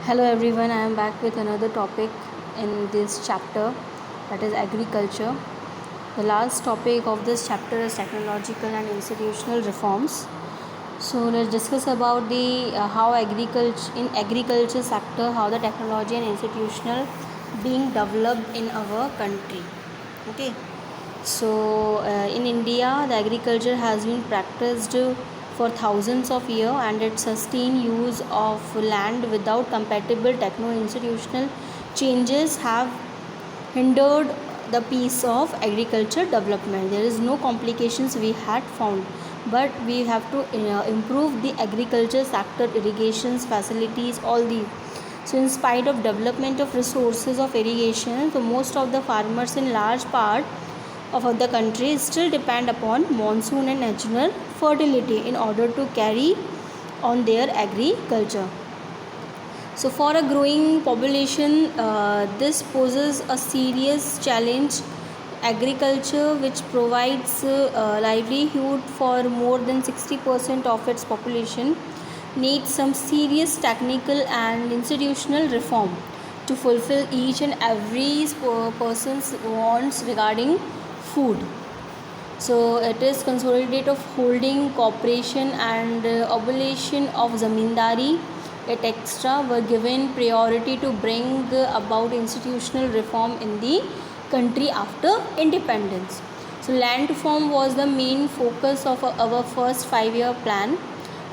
Hello everyone, I am back with another topic in this chapter, that is agriculture. The last topic of this chapter is technological and institutional reforms. So let's discuss about the how agriculture sector, how the technology and institutional being developed in our country. Okay. So in India, the agriculture has been practiced for thousands of years, and its sustained use of land without compatible techno-institutional changes have hindered the pace of agriculture development. There is no complications we had found, but we have to improve the agriculture sector, irrigations facilities, all these. So in spite of development of resources of irrigation, so most of the farmers in large part of the country still depend upon monsoon and natural fertility in order to carry on their agriculture. So for a growing population, this poses a serious challenge. Agriculture, which provides livelihood for more than 60% of its population, needs some serious technical and institutional reform to fulfill each and every person's wants regarding food. So it is consolidate of holding, cooperation and abolition of zamindari et extra were given priority to bring about institutional reform in the country after independence. So land reform was the main focus of our first 5-year plan,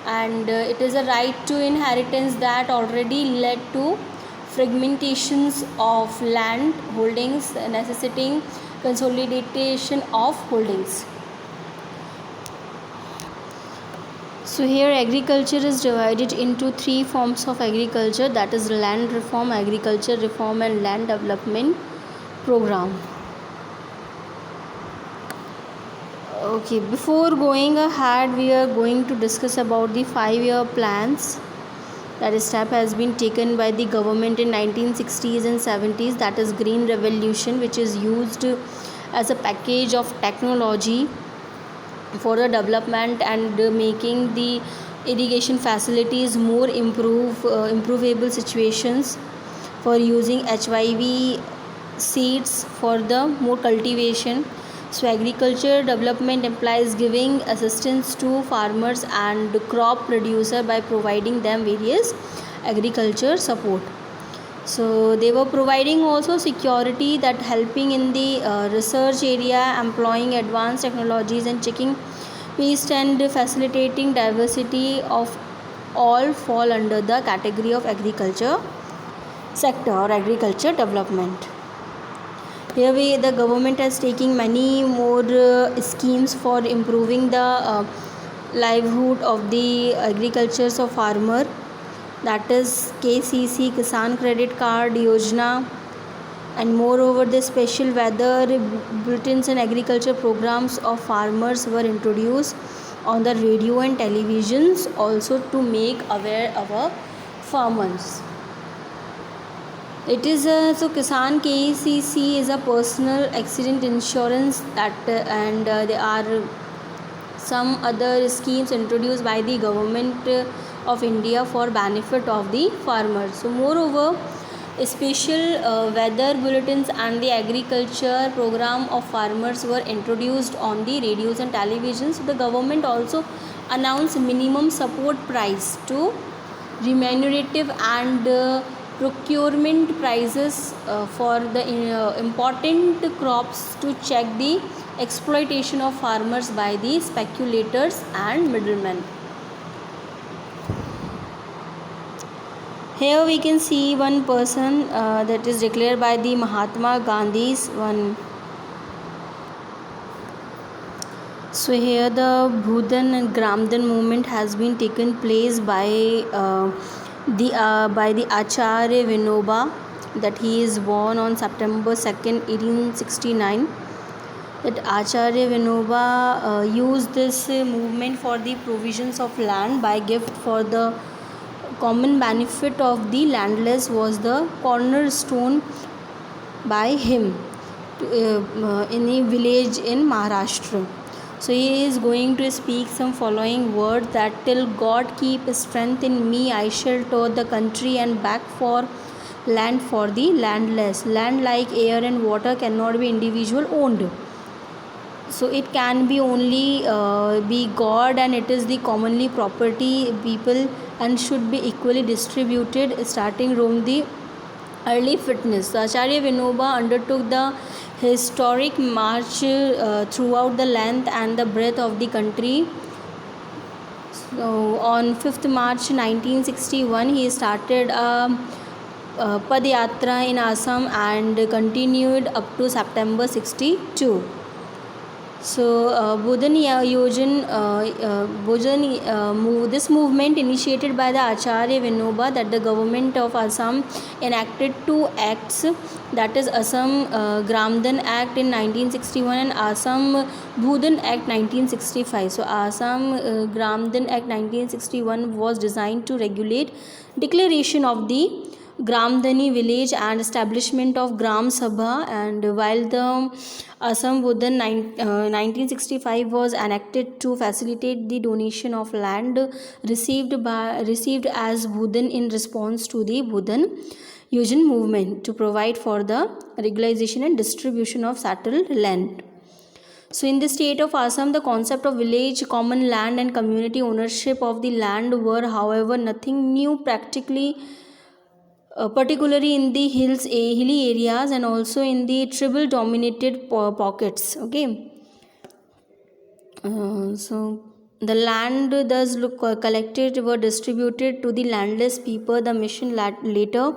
and it is a right to inheritance that already led to fragmentations of land holdings necessitating consolidation of holdings. So here agriculture is divided into 3 forms of agriculture, that is land reform, agriculture reform and land development program. Okay, before going ahead, we are going to discuss about the 5-year plans. That step has been taken by the government in 1960s and 70s, that is green revolution, which is used as a package of technology for the development and making the irrigation facilities more improvable situations for using HYV seeds for the more cultivation. So agriculture development implies giving assistance to farmers and crop producer by providing them various agriculture support. So they were providing also security, that helping in the research area, employing advanced technologies and checking waste and facilitating diversity of all fall under the category of agriculture sector or agriculture development. Here the government is taking many more schemes for improving the livelihood of the agricultures of farmer, that is KCC, Kisan Credit Card Yojana, and moreover the special weather bulletins and agriculture programs of farmers were introduced on the radio and televisions also to make aware our farmers. It is so Kisan KCC is a personal accident insurance that and there are some other schemes introduced by the government of India for benefit of the farmers. So moreover, special weather bulletins and the agriculture program of farmers were introduced on the radios and televisions. So the government also announced minimum support price to remunerative and procurement prices for the important crops to check the exploitation of farmers by the speculators and middlemen. Here we can see one person that is declared by the Mahatma Gandhi's one. So here the Bhudan and Gramdan movement has been taken place by the Acharya Vinoba, that he is born on September 2nd, 1869. That Acharya Vinoba used this movement for the provisions of land by gift for the common benefit of the landless was the cornerstone by him in a village in Maharashtra. So he is going to speak some following words that till God keep strength in me, I shall tour the country and back for land for the landless. Land like air and water cannot be individual owned. So it can be only be God, and it is the commonly property people and should be equally distributed starting from the early fitness. So Acharya Vinoba undertook the historic march throughout the length and the breadth of the country. So on 5th March 1961 he started a Padyatra in Assam and continued up to September 62. So this movement initiated by the Acharya Vinoba, that the government of Assam enacted two acts, that is Assam Gramdan Act in 1961 and Assam Bhudan Act 1965. So Assam Gramdan Act 1961 was designed to regulate declaration of the Gramdani village and establishment of Gram Sabha, and while the Assam Bhudan 1965 was enacted to facilitate the donation of land received as Bhudan in response to the Bhudan Yojan movement to provide for the regularization and distribution of settled land. So in the state of Assam, the concept of village, common land and community ownership of the land were, however, nothing new practically. Particularly in the hilly areas and also in the tribal dominated pockets. Okay, so the land thus collected were distributed to the landless people. The mission later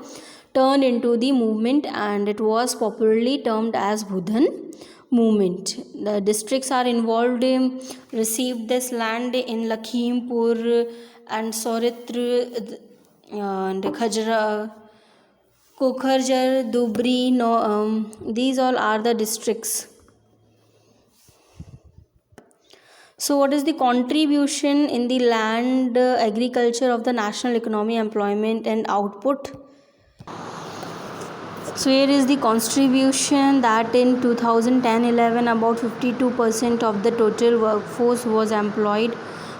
turned into the movement and it was popularly termed as Bhudan movement. The districts are involved received this land in Lakhimpur and Sauritra and Khajra, Kokharjar, Dhubri, these all are the districts. So what is the contribution in the land agriculture of the national economy, employment and output? So here is the contribution that in 2010-11 about 52% of the total workforce was employed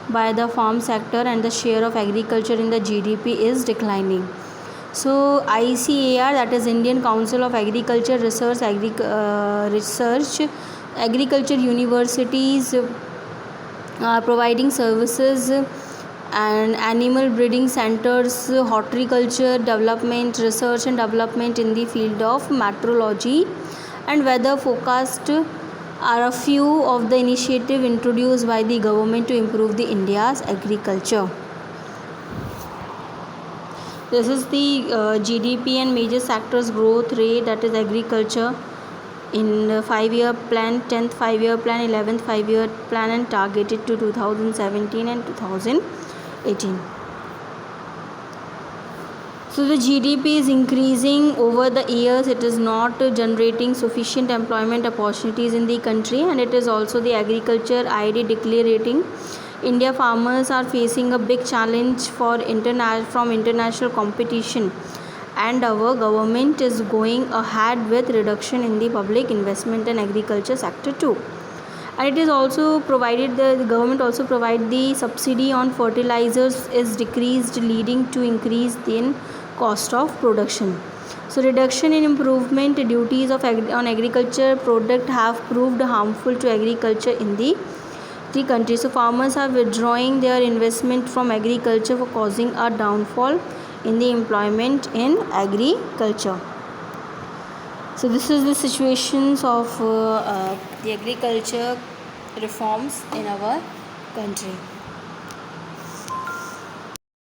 by the farm sector and the share of agriculture in the GDP is declining. So ICAR, that is Indian Council of Agriculture Research, agriculture universities are providing services and animal breeding centers, horticulture development, research and development in the field of meteorology and weather forecast are a few of the initiatives introduced by the government to improve the India's agriculture. This is the GDP and major sectors growth rate, that is agriculture in 5-year plan, 10th 5-year plan, 11th 5-year plan and targeted to 2017 and 2018. So the GDP is increasing over the years. It is not generating sufficient employment opportunities in the country, and it is also the agriculture ID declaring India farmers are facing a big challenge from international competition, and our government is going ahead with reduction in the public investment in agriculture sector too. And it is also provided, the government also provide the subsidy on fertilizers is decreased, leading to increase in cost of production. So reduction in improvement duties on agriculture product have proved harmful to agriculture in the country. So farmers are withdrawing their investment from agriculture for causing a downfall in the employment in agriculture. So this is the situations of the agriculture reforms in our country.